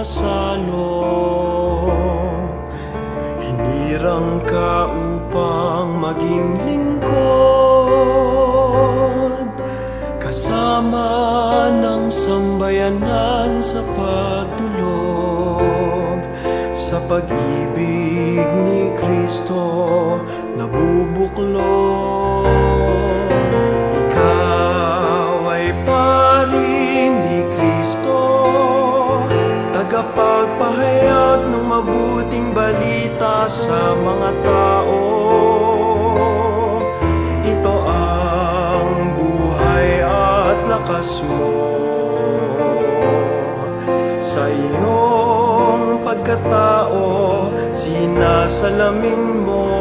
nakasalo. Hinirang ka upang maging lingkod, kasama ng sambayanan sa pagdulog. Sa pag-ibig ni Kristo nabubuklod. Ikaw ay parin ni Kristo, tagapagpahayag ng mabuting balita sa mga tao. Ito ang buhay at lakas mo. Sa iyong pagkatao, sinasalamin mo